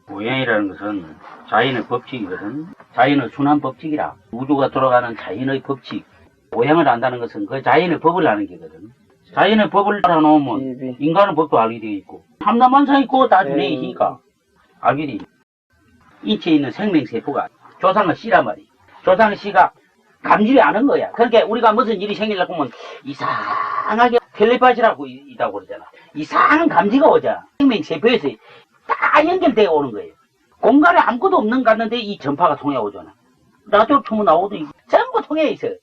오행이라는 것은 자연의 법칙이거든. 자연의 순환 법칙이라. 우주가 돌아가는 자연의 법칙. 오행을 안다는 것은 그 자연의 법을 아는 게거든. 자연의 법을 알아놓으면 인간의 법도 알게 되어 있고 삼라만상이 그거 다 준해 있으니까 알게 돼. 인체에 있는 생명세포가 조상의 씨란 말이야. 조상의 씨가 감지를 아는 거야. 그러니까 우리가 무슨 일이 생기려고 하면 이상하게 텔레파시라고 있다고 그러잖아. 이상한 감지가 오잖아. 생명세포에서 다 연결되어 오는 거예요. 공간에 아무것도 없는 갔는데 이 전파가 통해 오잖아. 라디오 통해 나오도 전부 통해 있어요.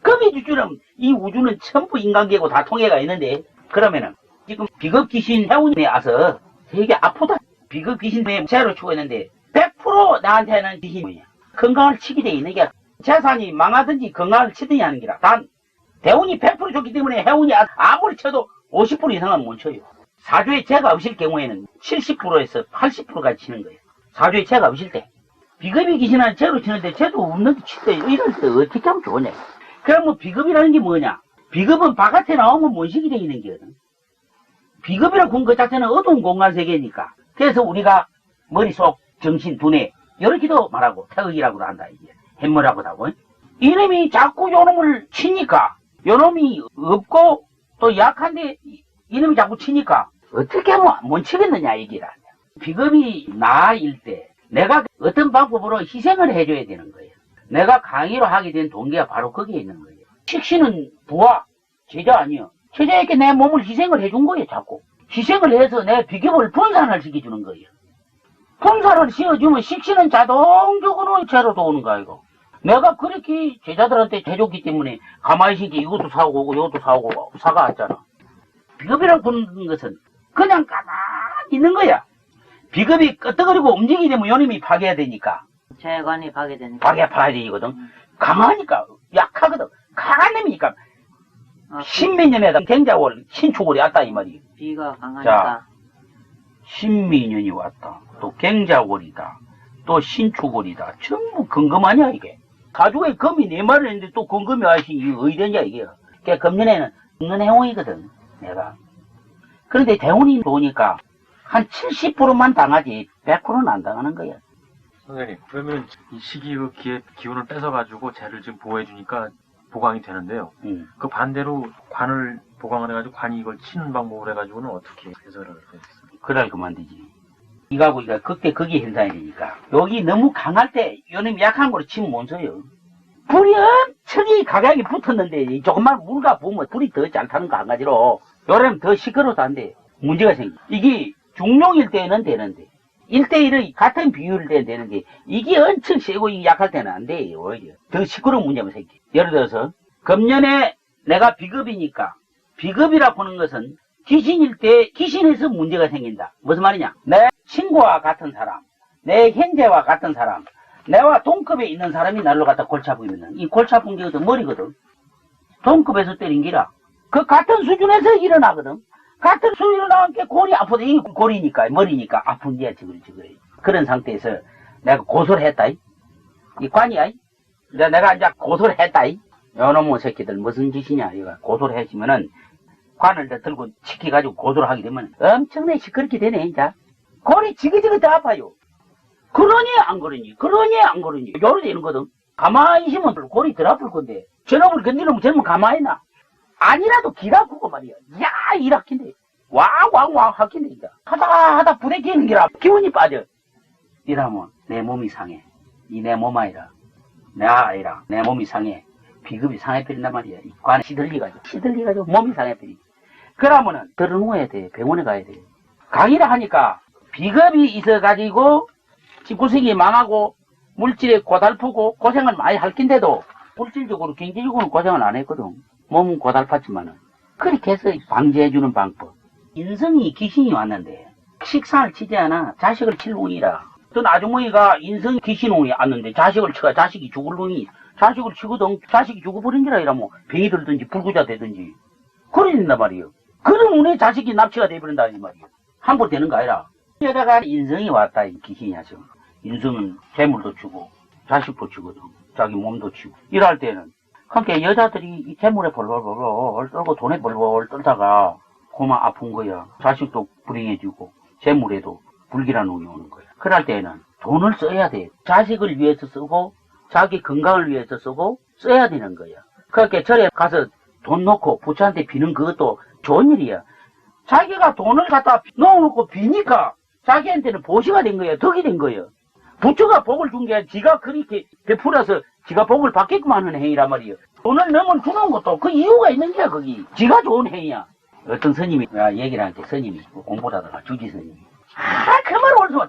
거미줄처럼 이 우주는 전부 인간계고 다 통해가 있는데, 그러면은 지금 비겁 귀신 해운에 와서 되게 아프다. 비겁 귀신에 제로 치고 있는데 100% 나한테는 귀신이야. 건강을 치게 돼 있는 게 재산이 망하든지 건강을 치든지 하는 게라. 단 대운이 100% 좋기 때문에 해운이 아무리 쳐도 50% 이상은 못 쳐요. 사주에 재가 없을 경우에는 70%에서 80%까지 치는 거예요. 사주에 재가 없을 때. 비겁이 귀신은 제로 치는데 재도 없는데 치대. 이럴 때 어떻게 하면 좋으냐. 그럼 뭐 비겁이라는 게 뭐냐? 비겁은 바깥에 나오면 뭔식이 되어 있는 거거든. 비겁이라고 한 것 자체는 어두운 공간 세계니까. 그래서 우리가 머릿속, 정신, 두뇌 이렇게도 말하고 태극이라고도 한다. 이게 햄머라고도 하고. 이놈이 자꾸 요놈을 치니까 요놈이 없고 또 약한데 이놈이 자꾸 치니까 어떻게 하면 못 치겠느냐 이기라. 비겁이 나일 때 내가 어떤 방법으로 희생을 해줘야 되는 거예요. 내가 강의로 하게 된 동기가 바로 거기에 있는 거예요. 식신은 부하, 제자 아니요. 제자에게 내 몸을 희생을 해준 거예요, 자꾸. 희생을 해서 내 비겁을 분산을 시켜주는 거예요. 분산을 시켜주면 식신은 자동적으로 제로도 오는 거야, 이거. 내가 그렇게 제자들한테 해줬기 때문에 가만히 있으니까 이것도 사오고 오고 이것도 사오고 사가 왔잖아. 비겁이라고 부르는 것은 그냥 가만히 있는 거야. 비겁이 끄떡거리고 움직이게 되면 요놈이 파괴해야 되니까. 재관이 파괴되니까. 파괴해야 되거든. 강하니까, 약하거든. 강한 놈이니까. 십몇 년에다 경자월, 신축월이 왔다, 이 말이에요. 비가 강하니까. 자, 십몇 년이 왔다. 또 경자월이다. 또 신축월이다. 전부 금금 아니야, 이게. 가죽에 금이 4마리 했는데 또 금금이 와시, 이게 어디냐, 이게. 그러니까 금년에는 없는 해운이거든, 내가. 그런데 대운이 좋으니까 한 70%만 당하지, 100%는 안 당하는 거야. 선생님, 그러면 이 시기 그 기운을 뺏어가지고 쟤를 지금 보호해주니까 보강이 되는데요. 그 반대로 관을 보강을 해가지고 관이 이걸 치는 방법을 해가지고는 어떻게 해설을 하겠습니까? 그럴 그만 되지. 이거하고 이거 극대 극의 현상이 되니까. 여기 너무 강할 때, 요놈이 약한 거로 치면 못 써요. 불이 엄청이 각각이 붙었는데, 조금만 물가 부으면 불이 더 잘 타는 거 한 가지로, 요러면 더 시끄러워도 안 돼. 문제가 생겨. 이게 중용일 때는 되는데, 1대1의 같은 비율일 때는 되는데, 이게 엄청 세고 이게 약할 때는 안 돼. 오히려. 더 시끄러운 문제가 생겨. 예를 들어서, 금년에 내가 비겁이니까, 비겁이라고 하는 것은 귀신일 때 귀신에서 문제가 생긴다. 무슨 말이냐? 내 친구와 같은 사람, 내 형제와 같은 사람, 내와 동급에 있는 사람이 날로 갖다 골치 아프면 이 골치 아픈 게 머리거든. 동급에서 때린 기라. 그 같은 수준에서 일어나거든. 같은 수준으로 나온 게 골이 아프다. 이 골이니까, 머리니까 아픈 게야, 지금. 그런 상태에서 내가 고소를 했다. 이 관이야. 내가 이제 고소를 했다. 요놈의 새끼들 무슨 짓이냐. 이거 고소를 했으면은 관을 들고 치켜가지고 고소를 하게 되면 엄청나게 시끄럽게 되네, 이제. 골이 지그지그 더 아파요. 그러니 안 그러니, 요래 되는 거든. 가만히 있으면 골이 덜 아플 건데, 저놈을 건드리면 저놈은 가만히 있나? 아니라도 길 아프고 말이야. 야, 일 아낀데. 왕 아낀데, 이제. 하다 부대끼는 기라. 기운이 빠져. 이러면 내 몸이 상해. 이 내 몸 아니라. 내 아이라. 내 몸이 상해. 비급이 상해버린단 말이야. 이 관에 시들리가지고 몸이 상해버리지. 그러면은 들어누워야 돼. 병원에 가야 돼. 강의를 하니까 비겁이 있어가지고 집구석이 망하고 물질에 고달프고 고생을 많이 할 낀데도 물질적으로 경제적으로는 고생을 안 했거든. 몸은 고달팠지만은. 그렇게 해서 방지해주는 방법. 인성이 귀신이 왔는데 식상을 치지 않아. 자식을 칠 운이라. 어떤 아주머니가 인성 귀신 운이 왔는데 자식을 쳐가 자식이 죽을 운이 자식을 치거든. 자식이 죽어버린 거라 이러면 병이 들든지 불구자 되든지 그래 된단 말이에요. 그런 운에 자식이 납치가 돼버린다 이 말이에요. 함부로 되는 거 아니라 여자가 인성이 왔다 이 귀신이 하죠. 인성은 재물도 주고 자식도 주거든. 자기 몸도 치고 이럴 때는 그러니까 여자들이 이 재물에 벌벌 떨고 돈에 벌벌 떨다가 그만 아픈 거야. 자식도 불행해지고 재물에도 불길한 운이 오는 거야. 그럴 때에는 돈을 써야 돼. 자식을 위해서 쓰고 자기 건강을 위해서 쓰고 써야 되는 거야. 그렇게 절에 가서 돈 놓고 부처한테 비는 그것도 좋은 일이야. 자기가 돈을 갖다 넣어놓고 비니까 자기한테는 보시가 된 거야. 덕이 된 거야. 부처가 복을 준 게 지가 그렇게 베풀어서 지가 복을 받게끔 하는 행위란 말이야. 돈을 넣으면 주는 것도 그 이유가 있는 거야. 거기 지가 좋은 행위야. 어떤 스님이 얘기를 하는데 스님이 공부를 하다가 주지 스님이 그 말 옳소.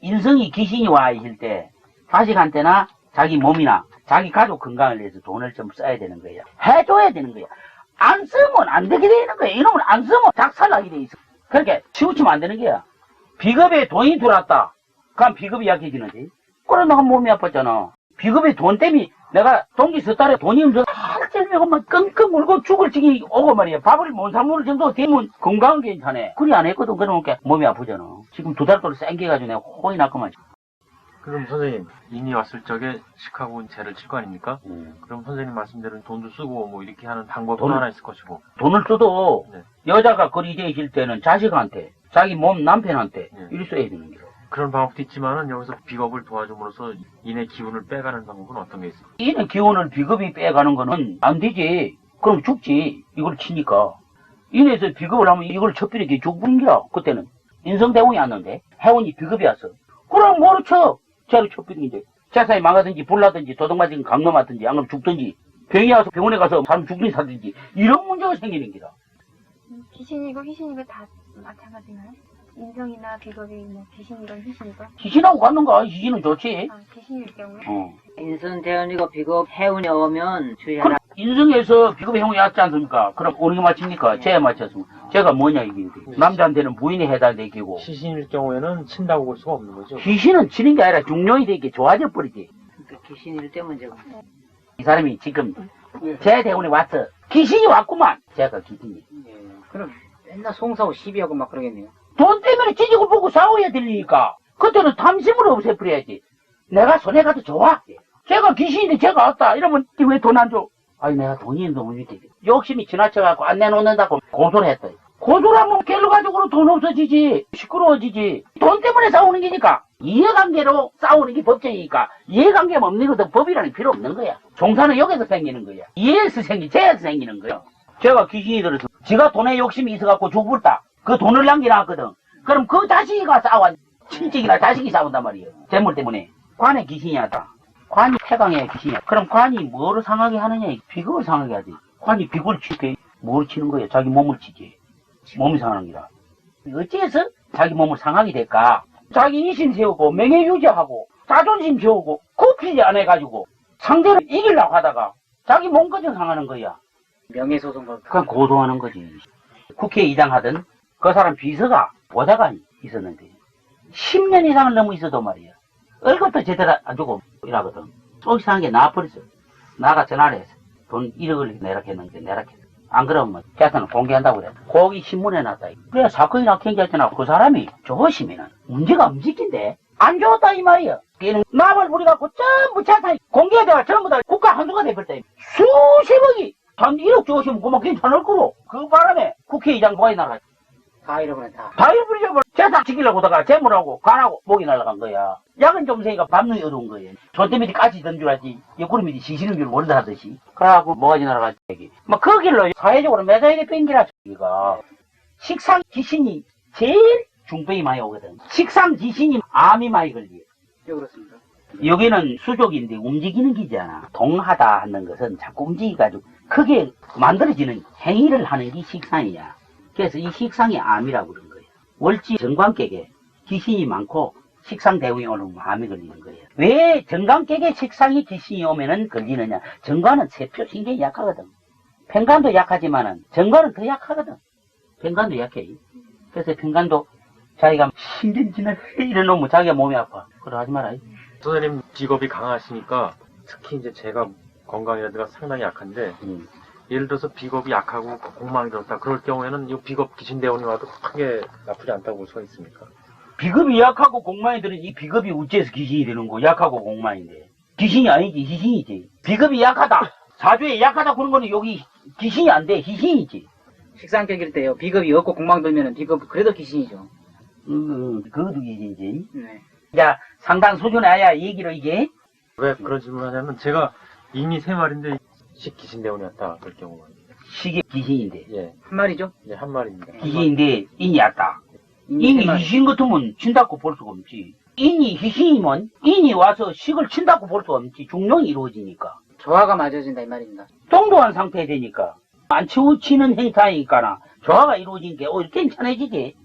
인성이 귀신이 와 있을 때 자식한테나 자기 몸이나 자기 가족 건강을 위해서 돈을 좀 써야 되는 거야. 해줘야 되는 거야. 안 쓰면 안 되게 되는 거야. 이놈은 안 쓰면 작살나게 돼 있어. 그렇게 치우치면 안 되는 거야. 비겁에 돈이 들어왔다. 그럼 비겁이 약해지는지. 그래 내가 몸이 아팠잖아. 비겁에 돈 때문에 내가 동기 석 달에 돈이 없어 할절매고 막 끙끙 울고 죽을 지기 오고 말이야. 밥을 못 사먹을 정도 되면 건강은 괜찮아. 그리 안 했거든. 그러니까 몸이 아프잖아. 지금 2달 동안 쌩겨가지고 내가 혼이 났구만. 그럼 선생님, 인이 왔을 적에 시카고 죄를 칠 거 아닙니까? 그럼 선생님 말씀대로 돈도 쓰고 뭐 이렇게 하는 방법이 또 하나 있을 것이고. 돈을 써도 네. 여자가 거리에 있을 때는 자식한테, 자기 몸 남편한테 이리 써야 되는 거야. 그런 방법도 있지만은 여기서 비겁을 도와줌으로써 인의 기운을 빼가는 방법은 어떤 게 있어요? 이는 기운을 비겁이 빼가는 거는 안 되지. 그럼 죽지. 이걸 치니까. 인에서 비겁을 하면 이걸 첩비리게 죽는 거야. 그때는. 인성대원이 왔는데 해원이 비겁이 왔어. 그럼 뭐로 쳐? 쟤를 첩비리인데. 재산이 망하든지 불나든지 도둑맞은 강로 맞든지 안 그러면 죽든지 병이 와서 병원에 가서 사람 죽든지 사든지 이런 문제가 생기는 거다. 귀신이고 희신이고 다 마찬가지인가요? 인성이나 비겁이 뭐 귀신이건 희신이건? 희신하고 갔는가? 희신은 좋지. 귀신일 경우에? 인선 대원이고 비겁 해운이 오면 주의하라. 인성에서 비겁의 형이 왔지 않습니까? 그럼 어느 게 맞습니까? 쟤에 맞췄습니다. 쟤가 뭐냐 이게. 남자한테는 부인이 해달되기고 시신일 경우에는 친다고 볼 수가 없는 거죠. 희신은 치는 게 아니라 중용이 되게 좋아져 버리지. 그러니까 귀신일 때 문제고. 이 사람이 지금 쟤 대원에 왔어. 귀신이 왔구만. 쟤가 귀신이. 그럼 맨날 송사고 시비하고 막 그러겠네요. 돈 때문에 찌지고 보고 싸워야 들리니까 그때는 탐심을 없애버려야지. 내가 손해 가도 좋아. 쟤가 귀신인데 쟤가 왔다 이러면 왜 돈 안 줘? 아니 내가 돈이 있는데 못 믿겠지. 욕심이 지나쳐갖고 안 내놓는다고 고소를 했다. 고소를 하면 결과적으로 돈 없어지지. 시끄러워지지. 돈 때문에 싸우는 게니까. 이해관계로 싸우는 게 법정이니까 이해관계가 없는 것도 법이라는 필요 없는 거야. 종사는 여기서 생기는 거야. 이해에서 쟤에서 생기는 거야. 제가 귀신이 들어서 지가 돈에 욕심이 있어갖고 죽었다. 그 돈을 남겨놨거든. 그럼 그 자식이가 싸워. 친척이나 자식이 싸운단 말이에요. 재물 때문에. 관에 귀신이 왔다. 관이 태강에 귀신이야. 그럼 관이 뭐를 상하게 하느냐? 비겁을 상하게 하지. 관이 비겁을 치게 뭘 치는 거예요? 자기 몸을 치지. 몸이 상하는 기라. 어째서 자기 몸을 상하게 될까? 자기 이심 세우고 명예 유지하고 자존심 세우고 굽히지 안 해가지고 상대를 이기려고 하다가 자기 몸까지 상하는 거야. 명예소송과 그냥 고소하는 거지. 국회의장 하던 그 사람 비서가 보좌관이 있었는데 10년 이상을 넘어 있어도 말이야. 얼굴도 제대로 안 주고 일하거든. 속이 상한 게 나와버렸어. 나가 전화를 했어. 돈 1억을 내라 했는데 내라 했어. 안 그러면 계산을 공개한다고 그래. 거기 신문에 났다. 그래 사건이 났긴 했잖아. 그 사람이 좋으시면은 문제가 없지긴데 안 좋았다 이 말이야. 걔는 남을 부려갖고 전부 재산이 공개되가 전부 다 국가 한수가 돼버렸다. 수십억이 한 1억 주시면 그만 괜찮을 거고. 그 바람에 국회의장 뭐가 나가. 다 잃어버린 다. 다 잃어버리려고 재산 지키려고 하다가 재물하고 간하고 목이 날아간 거야. 약은 좀 세니까 밟는 어려운 거예요. 손대 밑에 까치 든 줄 알지. 옆구리 밑에 시시는 줄 모른다 하듯이. 그래갖고 뭐가지 날아갔지. 막 그 길로 사회적으로 매사에게 뺑기라. 이가 식상 귀신이 제일 중병이 많이 오거든. 식상 귀신이 암이 많이 걸려. 왜 그렇습니까? 여기는 수족인데 움직이는 기잖아. 동하다 하는 것은 자꾸 움직여가지고 크게 만들어지는 행위를 하는 게 식상이야. 그래서 이 식상이 암이라고 그런 거예요. 월지 정관객에 귀신이 많고 식상 대운이 오면 암이 걸리는 거예요. 왜 정관객에 식상이 귀신이 오면은 걸리느냐? 정관은 세포신경이 약하거든. 편관도 약하지만은 정관은 더 약하거든. 편관도 약해. 그래서 편관도 자기가 신경질을 이래놓으면 자기가 몸이 아파. 그래 하지 마라. 선생님 직업이 강하시니까 특히 이제 제가 건강이라든가 상당히 약한데 예를 들어서 비겁이 약하고 공망이 들었다. 그럴 경우에는 이 비겁 귀신대원이 와도 크게 나쁘지 않다고 볼 수가 있습니까? 비겁이 약하고 공망이 들은 이 비겁이 우째에서 귀신이 되는 거. 약하고 공망인데. 귀신이 아니지 희신이지. 비겁이 약하다. 사주에 약하다 그런 거는 여기 귀신이 안 돼. 희신이지. 식상격일 때요. 비겁이 없고 공망 들면은 비겁 그래도 귀신이죠. 그것도 이제. 네. 야, 상당 수준에 아야 얘기를 이게. 왜 그런 질문을 하냐면 제가 인이 3마리인데 식귀신대원이 왔다 그럴 경우가 시계 귀신인데. 예, 한 마리죠? 예, 한 마리입니다. 귀신인데 인이 왔다. 인이 인이 세 마리. 귀신 같으면 친다고 볼 수가 없지. 인이 귀신이면 인이 와서 식을 친다고 볼 수가 없지. 중용이 이루어지니까. 조화가 맞아진다 이 말입니다. 동도한 상태 되니까. 안 치우치는 행사이니까나 조화가 이루어진 게 괜찮아지게.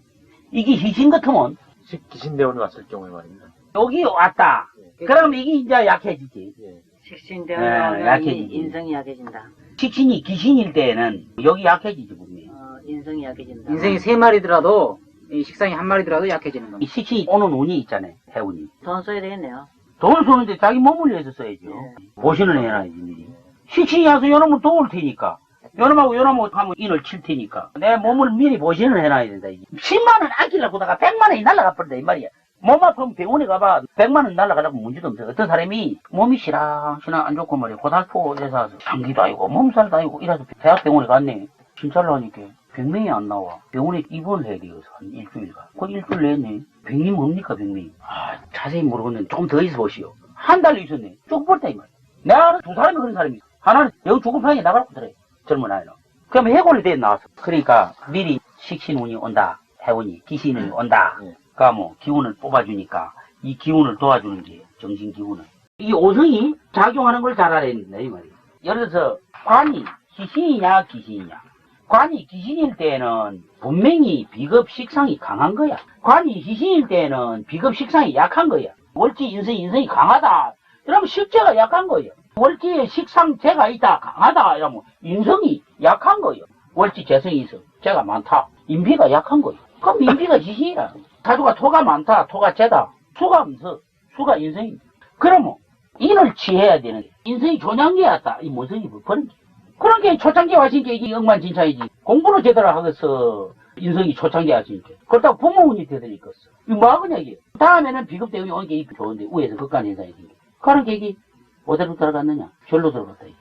이게 귀신 같으면 식귀신대원이 왔을 경우에 말입니다. 여기 왔다. 예. 그럼 이게 이제 약해지지. 예, 식신대원하면 약해지지. 인성이 약해진다. 식신이 귀신일 때는 여기 약해지지 분명히. 인성이 약해진다. 인생이 3마리더라도 이 식상이 한 마리더라도 약해지는 이 겁니다. 식신이 오는 운이 있잖아요. 해운이. 돈 써야 되겠네요. 돈을 쓰는데 자기 몸을 위해서 써야죠. 보시는 해놔야지 미리. 식신이 와서 요놈을 도울 테니까. 요놈하고 요놈하고 하면 인을 칠 테니까. 내 몸을 미리 보시는 해놔야 된다. 이게. 10만원 아끼려고 다가 100만원이 날라가 버린다 이 말이야. 몸 아프면 병원에 가봐 100만원 날라가려고 문제도 없어. 어떤 사람이 몸이 시랑시랑 안 좋고 말이야. 고달포 돼서 장기도 아니고 몸살도 아니고 이래서 대학병원에 갔네. 진찰을 하니까 100명이 안 나와. 병원에 입원을 해야 돼요. 한 일주일간. 그 일주일 내내. 병이 뭡니까 병이? 아, 자세히 모르겠는데 조금 더 있어 보시오. 한 달 있었네. 쭉 버렸다 이 말이야. 내가 알아 두 사람이 그런 사람이 있어. 하나는 여기 죽은 편에 나가라고 그래. 젊은 아이는. 그럼 해골이 돼 나왔어. 그러니까 미리 식신운이 온다. 해운이 귀신운이 온다. 그러니까 뭐 기운을 뽑아주니까 이 기운을 도와주는 게 정신 기운을. 이 오성이 작용하는 걸 잘 알아야 된다 이 말이야. 예를 들어서 관이 귀신이냐 귀신이냐. 관이 귀신일 때는 분명히 비겁식상이 강한 거야. 관이 귀신일 때는 비겁식상이 약한 거야. 월지 인성이 강하다. 이러면 식재가 약한 거예요. 월지에 식상재가 있다 강하다 이러면 인성이 약한 거예요. 월지 재성이 있어 재가 많다. 인비가 약한 거예요. 그럼 인비가 귀신이라. 사주가 토가 많다 토가 재다. 수가 없어 수가 인성이. 그러면 인을 취해야 되는데 인성이 조장기였다. 이 모성이 버린 게. 그런 게 초창기에 왔으니까 이게 억만진창이지. 공부를 제대로 하겠어. 인성이 초창기에 왔으니까. 그렇다고 부모운이 되더니까. 이거 뭐 하겠냐, 이게. 다음에는 비급대운이 오는 게 좋은데, 위에서 극간 현상이 생겨. 그런 게 이게 어디로 들어갔느냐? 절로 들어갔다, 이게.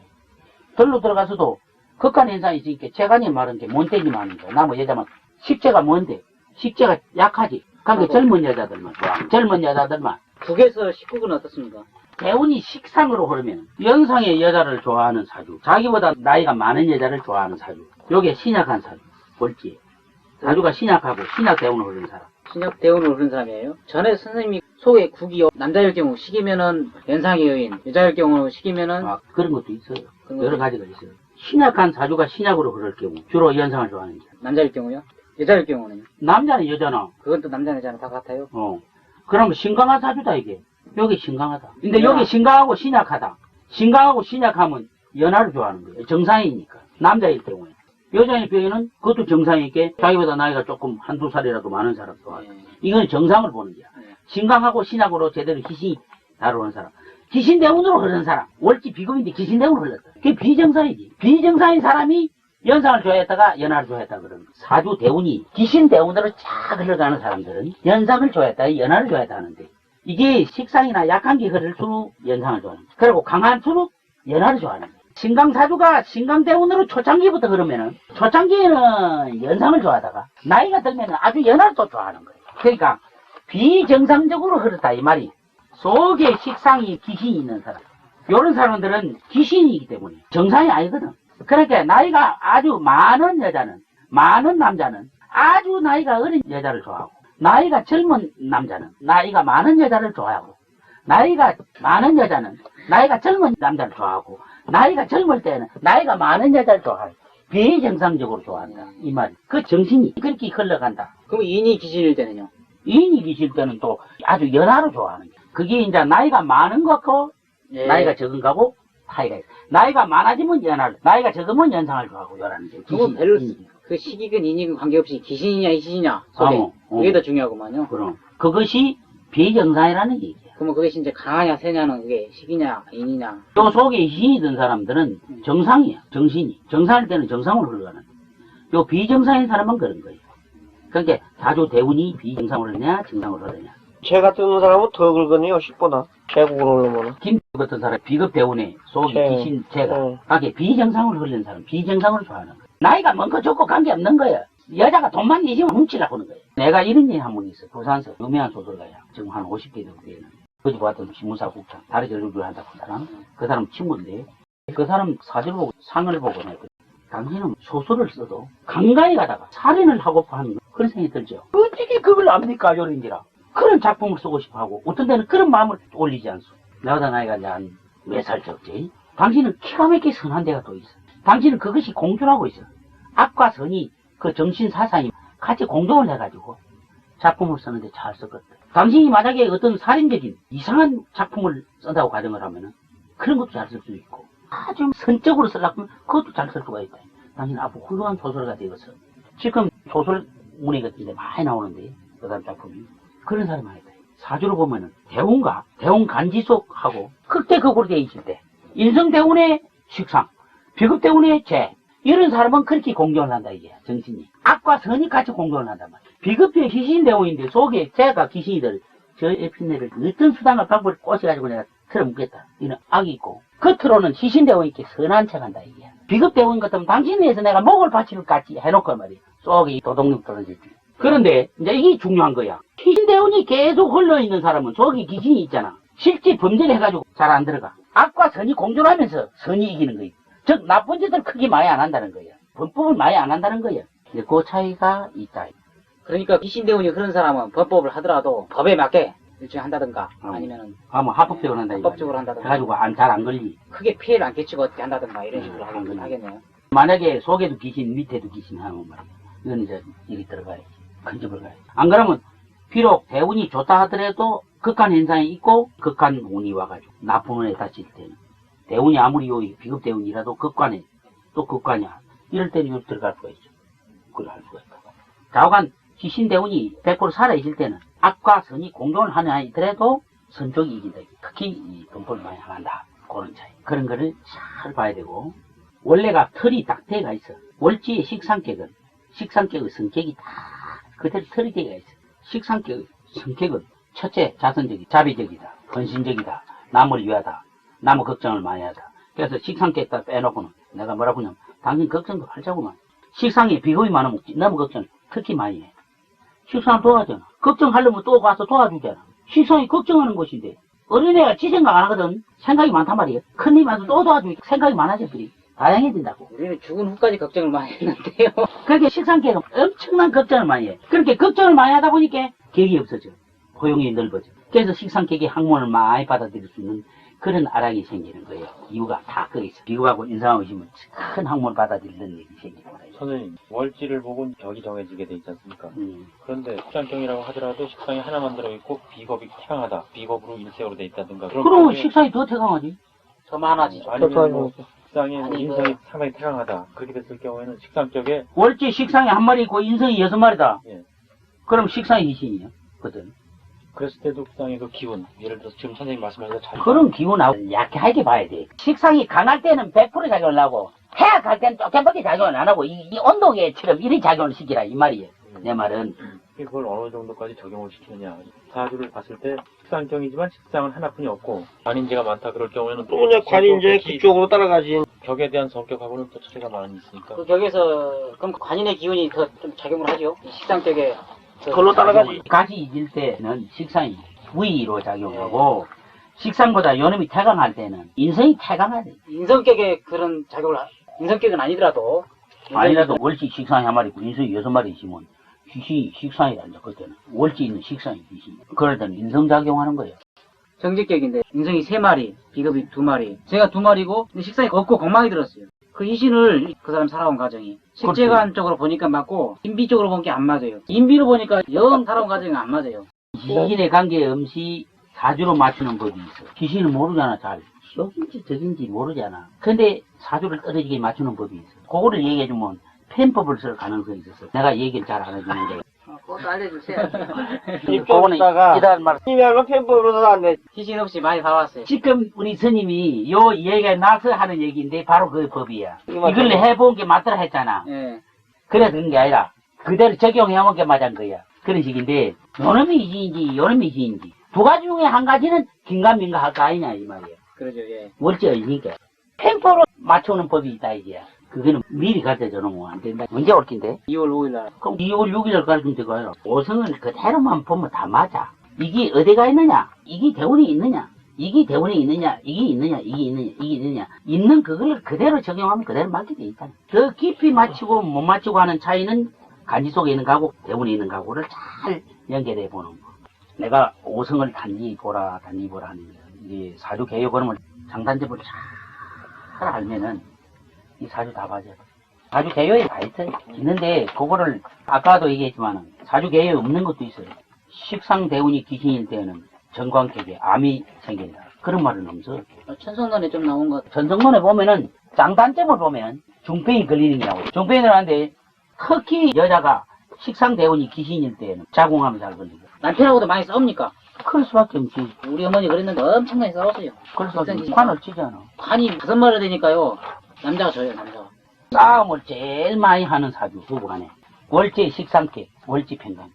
절로 들어가서도 극간 현상이 있으니까 재간이 말은 게 뭔데지 많은 거야. 나뭐 여자만 식재가 뭔데? 식재가 약하지. 그러니까 젊은 여자들만 좋아. 젊은 여자들만. 북에서 19군 어떻습니까? 대운이 식상으로 흐르면 연상의 여자를 좋아하는 사주, 자기보다 나이가 많은 여자를 좋아하는 사주, 요게 신약한 사주, 볼지. 사주가 신약하고 신약 대운을 흐르는 사람. 신약 대운을 흐른 사람이에요. 전에 선생님이 속에 국이 남자일 경우 식이면은 연상의 여인, 여자일 경우 식이면은 아, 그런 것도 있어요. 그런 여러 것도 가지가 있어요. 신약한 사주가 신약으로 흐를 경우 주로 연상을 좋아하는 게. 남자일 경우요? 여자일 경우는 남자는 여자나. 그건 또 남자 여자는 다 같아요. 그러면 신강한 사주다 이게. 여기 신강하다. 근데 야. 여기 신강하고 신약하다. 신강하고 신약하면 연하를 좋아하는 거예요. 정상이니까. 남자일 경우에. 여자의 경우에는 그것도 정상이니까 자기보다 나이가 조금 한두 살이라도 많은 사람 좋아해요. 이건 정상을 보는 거야. 신강하고 신약으로 제대로 희신이 다루는 사람. 기신대운으로 흐르는 사람. 월지 비금인데 기신대운으로 흘렀다. 그게 비정상이지. 비정상인 사람이 연상을 좋아했다가 연하를 좋아했다 그러는 거야. 사주 대운이 기신대운으로 쫙 흘러가는 사람들은 연상을 좋아했다가 연하를 좋아했다 하는데 이게 식상이나 약한 게 흐를수록 연상을 좋아하는 거야. 그리고 강할수록 연하를 좋아하는 거야. 신강사주가 신강대운으로 초창기부터 그러면은 초창기에는 연상을 좋아하다가 나이가 들면은 아주 연하를 또 좋아하는 거예요. 그러니까 비정상적으로 흐르다 이 말이. 속에 식상이 귀신이 있는 사람. 이런 사람들은 귀신이기 때문에 정상이 아니거든. 그러니까 나이가 아주 많은 여자는, 많은 남자는 아주 나이가 어린 여자를 좋아하고, 나이가 젊은 남자는 나이가 많은 여자를 좋아하고, 나이가 많은 여자는 나이가 젊은 남자를 좋아하고, 나이가 젊을 때는 나이가 많은 여자를 좋아하고, 비정상적으로 좋아한다. 이 말이. 그 정신이 그렇게 흘러간다. 그럼 인이 기신일 때는요? 인이 계실 때는 또 아주 연하로 좋아하는 거야. 그게 이제 나이가 많은 거고, 나이가 적은 거고, 차이가 있어. 나이가 많아지면 연하를, 나이가 적으면 연상을 좋아하고, 요라는 게. 그건 별로 그 식이건 인이건 관계없이 기신이냐 희신이냐 속에 그게 더 중요하구만요. 그럼 그것이 비정상이라는 얘기야. 그러면 그것이 이제 강하냐 세냐는 그게 식이냐 인이냐. 요 속에 신이 든 사람들은 정상이야. 정신이. 정상일 때는 정상으로 흘러가는 거야. 요 비정상인 사람은 그런 거예요. 그러니까 사주 대운이 비정상으로 흐르냐 정상으로 흐르냐. 제가 뜨는 사람은 더 긁거든요, 10보다. 제국으로 올라오면. 김 같은 사람 비급 대운에 속에 귀신 제가 하게 비정상으로 흐르는 사람 비정상으로 좋아하는 거야. 나이가 많고 적고 관계없는 거야. 여자가 돈만 내시면 훔치려고 하는 거예요. 내가 이런 일이 한 번 있어. 부산서 유명한 소설가야. 지금 한 50개 정도 되는. 거기 봤던 신문사 국장. 다리 절규를 한다고 한 사람. 그 사람 친구인데 그 사람 사진을 보고 상을 보고 했거든. 당신은 소설을 써도 강가에 가다가 살인을 하고파 하는 그런 생각이 들죠. 어떻게 그걸 압니까? 요런지라. 그런 작품을 쓰고 싶어 하고 어떤 데는 그런 마음을 올리지 않소. 나보다 나이가 이제 한 몇 살 적지. 당신은 기가 막히게 선한 데가 또 있어. 당신은 그것이 공존하고 있어. 악과 선이 그 정신 사상이 같이 공존을 해가지고 작품을 쓰는데 잘 썼거든. 당신이 만약에 어떤 살인적인 이상한 작품을 쓴다고 가정을 하면은 그런 것도 잘 쓸 수 있고 아주 선적으로 쓰려고 하면 그것도 잘 쓸 수가 있다. 당신 앞으로 훌륭한 소설가 되어서 지금 소설문예 같은 데 많이 나오는데 그 다음 작품이 그런 사람이 많이 있다. 사주를 보면은 대운과 대운 간지속하고 극대극으로 되어 있을 때 인성대운의 식상, 비급대운의 재 이런 사람은 그렇게 공존을 한다 이게 정신이. 악과 선이 같이 공존을 한단 말이야. 비급의 희신대운인데 속에 재가 귀신이들 저 에피네를 어떤 수단과 방법을 꼬셔가지고 내가 틀어먹겠다. 이는 악이 있고 겉으로는 희신대운이 이렇게 선한 척한다 이게. 비급대운 같으면 당신에 대해서 내가 목을 바칠 것 같이 해놓고 말이야. 속에 도덕력 떨어질 때. 그런데 이제 이게 중요한 거야. 희신대운이 계속 흘러있는 사람은 속에 귀신이 있잖아. 실제 범죄를 해가지고 잘 안 들어가. 악과 선이 공존하면서 선이 이기는 거야. 즉 나쁜 짓을 크게 많이 안 한다는 거야. 범법을 많이 안 한다는 거야. 이제 그 차이가 있다. 그러니까 귀신대운이 그런 사람은 법법을 하더라도 법에 맞게 일종의 한다든가 아니면은 아마 합법적으로 한다. 합법적으로 한다든가 해가지고 잘 안 걸리. 크게 피해를 안 끼치고 어떻게 한다든가 이런 식으로 하겠네요. 만약에 속에도 귀신, 밑에도 귀신 하면 말이야. 이건 이제 일이 들어가야지. 근접을 가야지. 안 그러면 비록 대운이 좋다 하더라도 극한 현상이 있고 극한 운이 와가지고 나쁜 운에 닥칠 때는 대운이 아무리 요이 비급 대운이라도 극관에 또 극관이야. 이럴 때는 여기 들어갈 수가 있죠. 그걸 할 수가 있다. 좌우간 귀신 대운이 100% 살아있을 때는 악과 선이 공존을 하는 한이 더라도 선 쪽이 이긴다. 특히 이 범법을 많이 안 한다. 그런 차이. 그런 거를 잘 봐야 되고 원래가 털이 딱 대가 있어. 월지의 식상격은 식상격의 성격이 다 그대로 털이 대가 있어. 식상격의 성격은 첫째 자선적이다. 자비적이다. 헌신적이다. 남을 위하다. 남의 걱정을 많이 하다. 그래서 식상격 딱 빼놓고는 내가 뭐라고 하냐면 당신 걱정도 하자고만. 식상에 비겁이 많으면 남의 걱정을 특히 많이 해. 식상 도와주잖아. 걱정하려면 또 가서 도와주잖아. 식상이 걱정하는 것인데 어린애가 지 생각 안 하거든. 생각이 많단 말이야. 큰님 와서 또 도와주니까 생각이 많아져 버리. 다양해진다고. 우리는 죽은 후까지 걱정을 많이 했는데요. 그렇게 식상계는 엄청난 걱정을 많이 해. 그렇게 걱정을 많이 하다 보니까 객이 없어져. 포용이 넓어져. 그래서 식상객이 학문을 많이 받아들일 수 있는 그런 아락이 생기는 거예요. 이유가 다 거기 있어. 비교하고 인상하시면 큰 학문을 받아들이는 일이 생기는 거예요. 선생님, 월지를 보고 격이 정해지게 돼 있지 않습니까? 그런데 식상경이라고 하더라도 식상이 하나만 들어있고 비겁이 태강하다. 비겁으로 일색으로 돼 있다든가. 그러면 식상이 더 태강하지. 더 많아지죠. 아니면 뭐 식상이 뭐 아니, 인성이 상당히 태강하다. 그렇게 됐을 경우에는 식상격에 월지 식상이 한 마리 있고 인성이 6마리다. 예. 그럼 식상이 희신이야. 거든. 그랬을 때도 식상의 그 기운, 예를 들어서 지금 선생님 말씀하신 잘 그런 기운하고 약하게 봐야 돼. 식상이 강할 때는 100% 작용을 하고 해악할 때는 조금밖에 작용을 안 하고 이 온도계처럼 이런 작용을 시키라 이 말이에요. 내 말은. 그걸 어느 정도까지 적용을 시키느냐. 사주를 봤을 때 식상경이지만 식상은 하나뿐이 없고 관인제가 많다 그럴 경우에는 또 그냥 관인제 그쪽으로 따라가지. 격에 대한 성격하고는 또 차이가 많이 있으니까. 그 격에서 그럼 관인의 기운이 더 좀 작용을 하죠. 식상격에 그걸로 따라가지. 가지 잊을 때는 식상이 위로 작용하고 식상보다 요놈이 태강할 때는 인성이 태강하대. 인성격에 그런 작용을 인성격은 아니더라도 월지 식상이 한 마리 있고 인성이 6마리 있으면 귀신이 식상이란다. 그때는 월지 있는 식상이 귀신. 그럴 때는 인성작용하는 거예요. 정직격인데 인성이 3마리, 비겁이 2마리. 제가 2마리고 근데 식상이 없고 공망이 들었어요. 그 희신을 그 사람 살아온 과정이 식재관 쪽으로 보니까 맞고 인비 쪽으로 본 게 안 맞아요. 인비로 보니까 영 살아온 과정이 안 맞아요. 귀신의 관계 음식 사주로 맞추는 법이 있어. 귀신은 모르잖아 잘. 여긴지 저긴지 모르잖아. 근데 사주를 떨어지게 맞추는 법이 있어. 그거를 얘기해주면 편법을 쓸 가능성이 있었어. 내가 얘기를 잘 안 해주는데. 그것도 알려주세요. 그거는 이다는 말. 이면 편법으로도 안 돼. 희신 없이 많이 봐왔어요. 지금 우리 스님이 요 얘기가 나서 하는 얘기인데 바로 그 법이야. 이거 이걸 해본 게 맞더라 했잖아. 예. 그래 그런 게 아니라 그대로 적용해온 게 맞은 거야. 그런 식인데 요놈이 이지인지 요놈이 이지인지 두 가지 중에 한 가지는 긴가민가 할 거 아니냐 이 말이야. 그러죠, 예. 월지가 이니까. 펜포로 맞추는 법이 있다 이게야. 그거는 미리 가르쳐 놓으면 안 된다. 언제 올 낀데? 2월 5일 날. 그럼 2월 6일 가르치면 되고요. 오성을 그대로만 보면 다 맞아. 이게 어디가 있느냐? 이게 대운이 있느냐? 이게 대운이 있느냐? 이게 있느냐? 이게 있느냐? 이게 있느냐? 있는 그걸 그대로 적용하면 그대로 맞게 돼 있다. 더 깊이 맞추고 못 맞추고 하는 차이는 간지 속에 있는 가구, 대운이 있는 가구를 잘 연결해 보는 거. 내가 오성을 단지 보라 하는 거야. 이게 사주 개요 그러면 장단점을 잘 알면은 이 사주 다 봐져. 사주 개요에 다 있어요. 있는데 그거를 아까도 얘기했지만 사주 개요에 없는 것도 있어요. 식상 대운이 귀신일 때는 정관격에 암이 생긴다. 그런 말은 없어. 천성론에 좀 나온 것. 전성론에 보면은 장단점을 보면 중병이 걸리는 게 나오고 중병이 나는데 특히 여자가 식상 대운이 귀신일 때는 자궁암이 잘 걸리고 남편하고도 많이 싸웁니까? 그럴 수밖에 없지. 우리 어머니 그랬는데 엄청나게 싸웠어요. 그럴 수밖에 없지. 식상 관을 치잖아. 관이 5마리 되니까요. 남자가 져요, 남자가. 싸움을 제일 많이 하는 사주 부부간에 월지 식상계, 월지 편관계.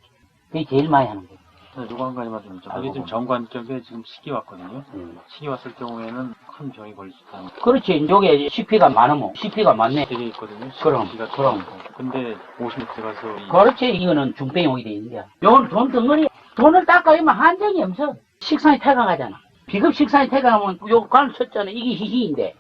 그게 제일 많이 하는 거예요. 누구 한 가지만 좀 여쭤볼게요. 이게 지금 정관격에 지금 식이 왔거든요. 식이 왔을 경우에는 큰 병이 걸릴 수 있다는 거. 그렇지. 여기에 CP가 많으면 CP가 많네. 되게 있거든요. 그럼, CP가 그럼. 근데 50대 들어가서 그렇지. 이거는 중병이 오게 돼 있는 거야. 요건 돈 덩어리. 돈을 닦아야면 한정이 없어. 식상이 퇴강하잖아. 비급 식상이 퇴강하면 요 관을 쳤잖아. 이게 희희인데.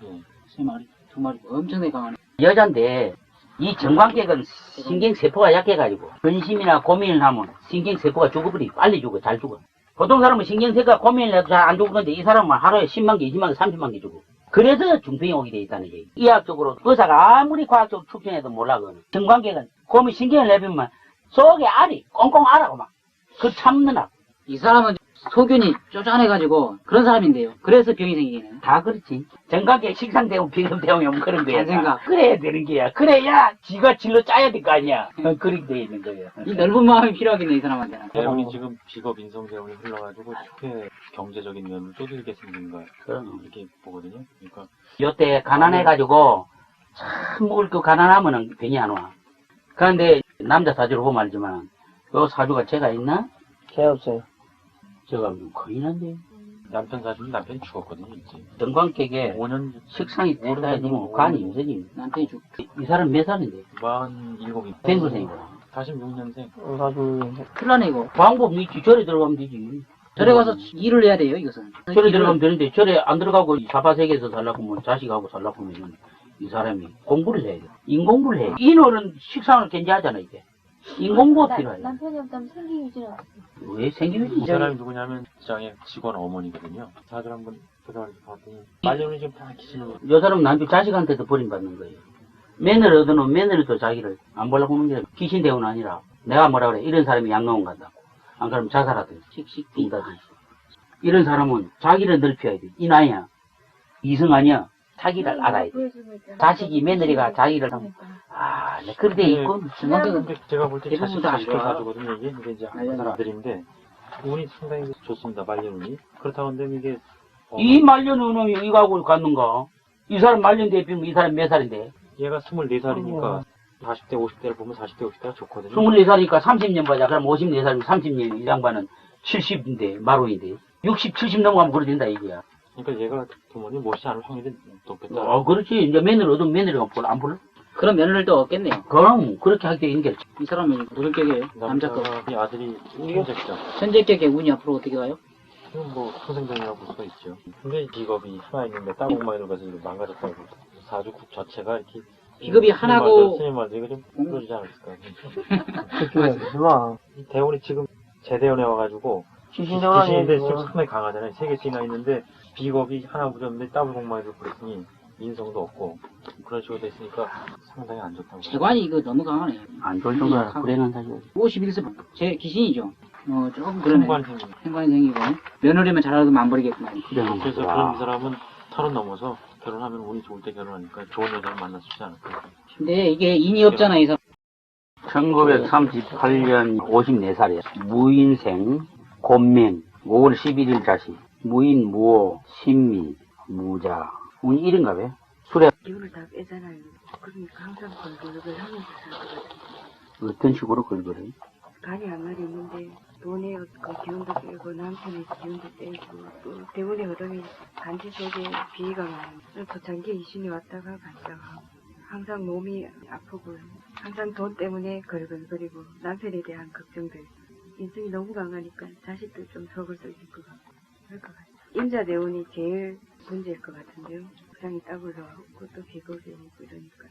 3마리, 2마리 엄청나게 강하네. 여잔데 이 정관객은 신경세포가 약해가지고 근심이나 고민을 하면 신경세포가 죽어버리. 빨리 죽어. 잘 죽어. 보통 사람은 신경세포가 고민을 해도 잘 안 죽는데 이 사람은 하루에 10만 개, 20만 개, 30만 개 죽어. 그래서 중병이 오게 돼 있다는 얘기. 이학적으로 의사가 아무리 과학적으로 추진해도 몰라. 그거는. 정관객은 고민 신경을 내비면 속에 알이 꽁꽁 알아고 막 그 참느라. 이 사람은 소균이 쪼잔해가지고 그런 사람인데요. 그래서 병이 생기네. 다 그렇지. 정관계 식상대원 비금대원이 그런 거야. 생각. 그래야 되는 거야. 그래야 지가 질러 짜야 될 거 아니야. 그렇게 돼 있는 거예요. 이 넓은 마음이 필요하겠네, 이 사람한테는. 대운이 지금 비겁 인성 대운이 흘러가지고 좋게 경제적인 면을 쪼들게 생긴 거 그럼. 이렇게 보거든요. 그러니까 요때 가난해가지고 참 먹을 거 가난하면은 병이 안 와. 그런데 남자 사주로 보면 알지만 요 사주가 제가 있나? 개 없어요. 제가 거의 난데. 남편 사주는 남편이 죽었거든요. 이제 정관객에 5년 식상이 태어나야 되면 관이 우선이. 남편이 죽. 이 사람 몇 살인데? 47이 뱅글생이구나. 46년생. 사주 큰일 나네, 이거. 방법이 있지. 절에 들어가면 되지. 절에 가서 일을 해야 돼요, 이것은. 절에 들어가면 되는데 절에 안 들어가고 사파세계에서 살라고 하면 자식하고 살라고 하면 이 사람이 공부를 해야 돼. 인공부를 해. 인어는 식상을 견제하잖아 이게. 인공부가 필요해. 남편이 없다면 생기 유지는 없어. 왜 생기지? 이 사람이 누구냐면 직장의 직원 어머니거든요. 사주 한번 들어가서 봤더니 말년이 지금 다 기시는 요 사람은 난주 자식한테도 버림받는 거예요. 며느리 얻어놓으면 며느리도 자기를 안 보려고 하는 게 귀신 대우는 아니라 내가 뭐라 그래. 이런 사람이 양로원 간다고. 안 그러면 자살하든지 죽다든지. 이런 사람은 자기를 넓혀야 돼. 이 나이야. 이성 아니야. 자기를 알아야 돼. 자식이 며느리가 자기를 아, 네, 그런데 있고 근데 제가 볼 때 대부분 자식 다안 자식을 좋아요. 가지거든요. 이게 이제 한 사람들인데 운이 상당히 좋습니다. 말년운이. 그렇다고 한다면 이게 이 말년 운이 이거하고 갔는가? 이 사람 말년 대비면 이 사람 몇 살인데? 얘가 24살이니까 40대 50대를 보면 40대 50대가 좋거든요. 24살이니까 30년 보자. 그럼 54살이면 30년 이 양반은 70인데 마루인데 60, 70 넘어가면 그래 된다 이거야. 그러니까 얘가 부모님 모시지 않을 확률이 높겠다. 그렇지. 이제 며느리 얻으면 며느리가 안 불러? 그런 며느리를 또 얻겠네요. 그럼 그렇게 하게 돼 있는 게 이 사람은 무슨 격이에요? 남자 격. 이 아들이 현재죠. 현재 격의 운이 앞으로 어떻게 가요? 이건 뭐 평생전이라고 볼 수가 있죠. 근데 직업이 하나 있는데 땅공망이 들어가서 이거 망가졌다고 사주국 자체가 이렇게 비급이 하나고 스님 말도 이거 좀 풀어주지 않았을까. 얼마? 이 대운이 지금 제대운에 와가지고 귀신대원 귀신인데 아니에요. 지금 상당히 강하잖아요. 3개씩이나 있는데 비겁이 하나 부졌는데 더블 공망이도 그랬으니 인성도 없고 그런 식으로 됐으니까 상당히 안 좋다고. 재관이 이거 너무 강하네. 안 좋을 정도라 불행한 사실. 51세 제 귀신이죠. 조금 그러네. 상관 생기. 행관이 생기고 며느리면 잘하면 안 버리겠구만. 불행한 그래서 사실. 그런 사람은 30 넘어서 결혼하면 운이 좋을 때 결혼하니까 좋은 여자를 만날 수 있지 않을까. 근데 이게 인이 없잖아, 이 사람. 1938년 54살이야. 무인생, 곤맹, 5월 11일 자식, 무인, 무호, 신미, 무자. 운이 이런가 봐. 술에 기운을 다 빼잖아요. 그러니까 항상 걸걸걸 하면서 살거든. 어떤 식으로 걸거려? 간이 한 마리 있는데 돈의 그 기운도 빼고 남편의 기운도 빼고 또 대운의 흐름이 간지 속에 비가 많고 도창기에 이신이 왔다가 갔다가 항상 몸이 아프고 항상 돈 때문에 걸걸거리고 남편에 대한 걱정들 인성이 너무 강하니까 자식도 좀 서글서질 것 같고 그럴 것 같아요. 임자대운이 제일 문제일 것 같은데요. 부장이 따블로 하고 또 비겁이 있고 이러니까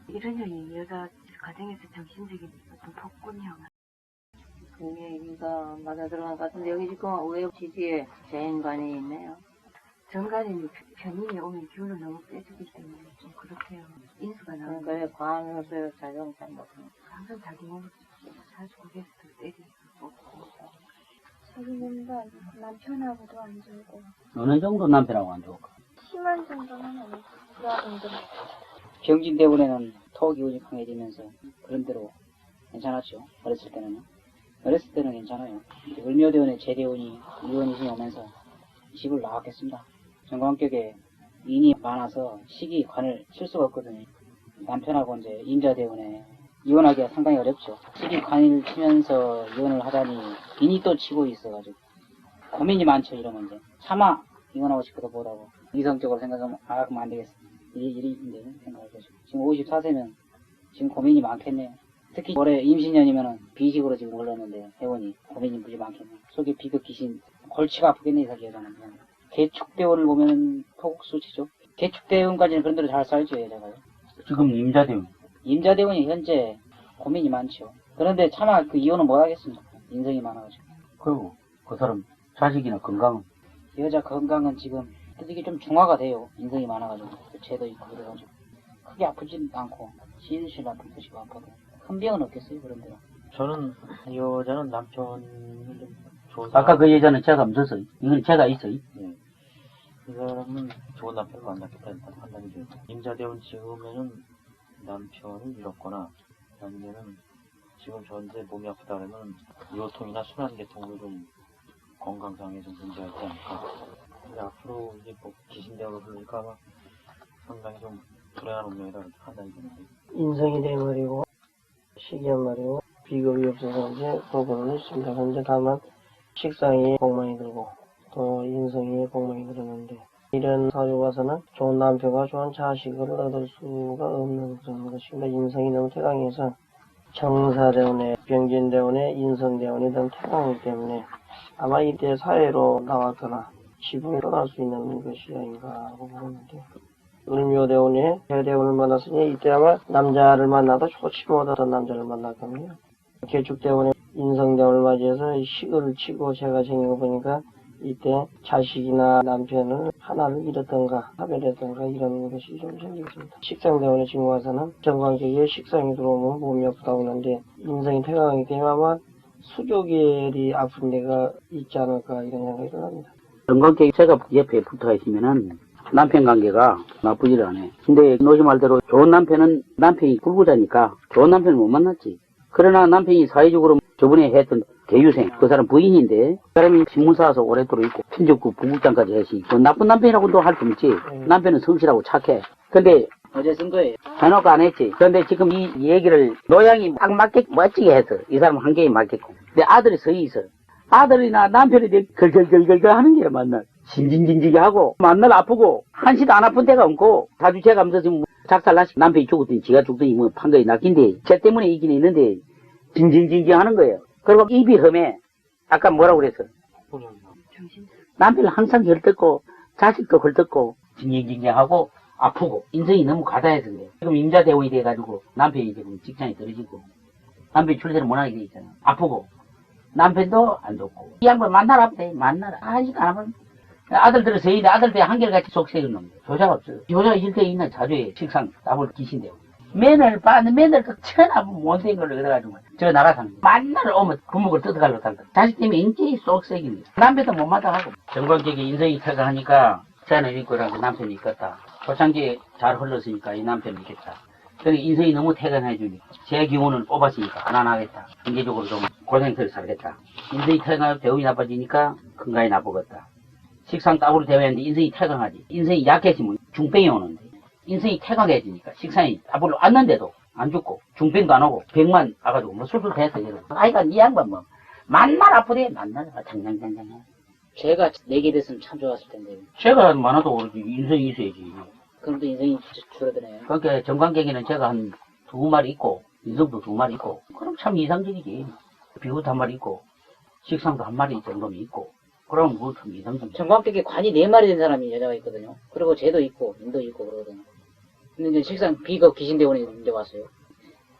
이런 형이 여자 가정에서 정신적인 어떤 폭군형 분명히 인가 맞아 들어간 것 같은데 여기 지금 의외 지지에 재인관이 있네요. 정관이 편인이 오면 기운을 너무 빼주기 때문에 좀 그렇게요. 인수가 나오는 그러니까 관으로서 작용 잘못하는. 항상 자기 몸을 자주 고개에서 때리고 자기 몸도 안 좋고 남편하고도 안 좋고 어느 정도 남편하고 안 좋을까? 심한 정도는 아니고 그런 정도. 경진대원에는 토 기운이 강해지면서 그런 대로 괜찮았죠. 어렸을 때는요. 어렸을 때는 괜찮아요. 을묘대원에 재대원이 이원이신이 오면서 집을 나왔겠습니다. 정관격에 인이 많아서 시기 관을 칠 수가 없거든요. 남편하고 이제 임자대원에 이혼하기가 상당히 어렵죠. 시기 관을 치면서 이혼을 하다니 인이 또 치고 있어가지고 고민이 많죠. 이러면 이제 차마 이혼하고 싶어도 못하고 이성적으로 생각하면 그럼 안 되겠어. 일인데 생각할 거죠. 지금 54세면 지금 고민이 많겠네요. 특히 올해 임신년이면은 비식으로 지금 올랐는데 회원이 고민이 무지 많겠네요. 속에 비극 귀신 골치가 아프겠네 이 사기 여자는. 개축대원을 보면 토국수치죠. 개축대원까지는 그런 대로 잘 살죠 여자가요. 지금 임자대운. 임자대원이 현재 고민이 많죠. 그런데 차마 그 이혼은 못하겠습니다. 인성이 많아가지고. 그리고 그 사람 자식이나 건강은 여자 건강은 지금 이게 좀 중화가 돼요. 인성이 많아가지고 죄도 있고 그래가지고 크게 아프진 않고 실실 아픈 것이고 아파도 큰 병은 없겠어요 그런 데는. 저는 이 여자는 남편이 좀 좋은 아까 사람, 그 여자는 죄가 없었어요. 이건 죄가 있어요. 이 사람은 좋은 남편을 만났겠다 일단 판단이 돼요. 임자대원 지으면은 남편을 잃었거나 아니면은 지금 현재 몸이 아프다 그러면 요통이나 순환계통으로 좀 건강상에 좀 문제가 있지 않을까. 근데 앞으로 이제 뭐 기신대원을 부르니까 아마 상당히 좀 불행한 운명이다 이렇게 판단이 되는데. 인성이 돼 말이고 시기한 말이고 비겁이 없어서 이제 그거는 있습니다. 근데 다만 식상이 복망이 들고 또 인성이 복망이 들었는데 이런 사주 가서는 좋은 남편과 좋은 자식을 얻을 수가 없는 그런 것입니다. 인성이 너무 태강해서 정사대원에 병진대원에 인성대원이 너무 태강이기 때문에 아마 이때 사회로 나왔거나 집을 떠날 수 있는 것이 아닌가 하고 보는데 을묘대원에 해대원을 만났으니 이때 아마 남자를 만나도 좋지 못하던 남자를 만날 겁니다. 개축대원에 인성대원을 맞이해서 식을 치고 제가 생긴 거 보니까 이때 자식이나 남편을 하나를 잃었던가 사별했던가 이런 것이 좀 생기겠습니다. 식상대원에 지금 와서는 정관계에 식상이 들어오면 몸이 아프다고 하는데 인성이 태강하기 때문에 아마 수족열이 아픈 데가 있지 않을까 이런 생각이 듭니다. 건강계 죄가 옆에 붙어 있으면은 남편 관계가 나쁘지를 않아요. 근데 노지 말대로 좋은 남편은 남편이 굴부자니까 좋은 남편을 못 만났지. 그러나 남편이 사회적으로 저번에 했던 개유생, 그 사람 부인인데 그 사람이 신문사에서 오랫도록 있고 편집국 부국장까지 했으니 그 나쁜 남편이라고도 할 수 없지. 남편은 성실하고 착해. 근데 어제 쓴 거예요. 해놓고 안 했지. 그런데 지금 이 얘기를 노양이 딱 맞게 멋지게 했어. 이 사람 한계에 맞게끔. 근데 아들이 서희 있어. 아들이나 남편이 걸걸걸걸 하는 게 만날. 신진진지게 하고 만날 아프고 한시도 안 아픈 데가 없고 사주제가 하면서 지금 작살나시 남편이 죽었더니 지가 죽더니 뭐 판거에 낚인데 쟤 때문에 있긴 있는데 진진진지 하는 거예요. 그리고 입이 험해. 아까 뭐라고 그랬어? 남편은 항상 헐뜯고 자식도 헐뜯고 징징징징하고 아프고 인성이 너무 과다해서 그래. 지금 임자대원이 돼가지고 남편이 지금 직장이 떨어지고 남편이 출세를 못하게 돼 있잖아. 아프고 남편도 안 좋고 이 양반 만나라 앞에 만나라 아직 안 하면 아들들은 서인데 아들들 한결같이 속색을 놈 조자가 없어요. 조자가 일대 있는 자주에 식상 따블 기신대요. 맨날 그 천하고 못된 걸로 그래가지고 저 나가 사는 거야. 만날 오면 부목을 뜯어가려고 한다. 자식 때문에 인기 쏙색이네. 남편도 못 마다하고 정관격에 인성이 퇴가하니까 저는 있고라고 남편이 있겠다. 초창기에 잘 흘렀으니까 이 남편이 있겠다. 그리고 인성이 너무 퇴간해주니 제 기운을 뽑았으니까 안 하겠다. 경제적으로 좀 고생터를 살겠다. 인성이 퇴간하고 대운이 나빠지니까 건강이 나쁘겠다. 식상 따구로 대회하는데 인성이 퇴강하지. 인성이 약해지면 중병이 오는데 인성이 퇴강해지니까 식상이 따구로 왔는데도 안 죽고 중병도 안 오고 병만 와가지고 뭐 수술했어. 아이가 이 양반 뭐 만날 아프대 만날 장장장장. 죄가 4개 됐으면 참 좋았을 텐데. 죄가 많아도 인성이 있어야지. 그럼 또 인생이 줄어드네요. 그러니까 정관계기는 제가 한 2마리 있고, 인성도 2마리 있고, 그럼 참 이상적이지. 비구도 1마리 있고, 식상도 1마리 정도면 있고, 그럼 뭐 참 이상적이지. 정관객에 관이 4마리 된 사람이 여자가 있거든요. 그리고 쟤도 있고, 인도 있고 그러거든요. 근데 이제 식상 비겁 귀신대원이 이제 왔어요.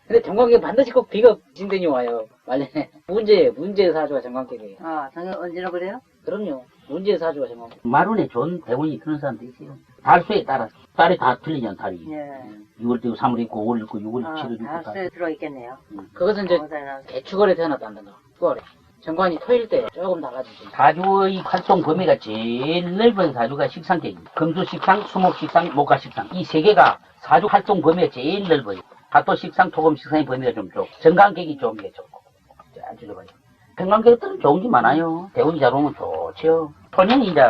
근데 정관객 반드시 꼭 비겁 귀신대원이 와요. 말년에. 문제 사주가 정관객이에요. 아, 당연 언제나 그래요? 그럼요. 문제 사주가 정관객. 마룬에 좋은 대운이 드는 사람도 있어요. 달수에 따라, 달이 다 틀리잖아, 달이. 예. 6월 있고, 3월 있고, 5월 있고, 6월 있고, 7월 있고, 다. 다수에 들어있겠네요. 그것은 이제 정사에는 개축월에 태어났다는 거. 9월에. 정관이 토일 때 조금 달라지죠. 사주의 활동 범위가 제일 넓은 사주가 식상계입니다. 금수 식상, 수목 식상, 목화 식상. 이 세 개가 사주 활동 범위가 제일 넓어요. 화토 식상, 토금 식상의 범위가 좀 좁고, 정관객이 좋은 게 좋고. 자, 줄여봐요. 정관객들은 좋은 게 많아요. 대운이 잘 오면 좋죠. 토년이 이제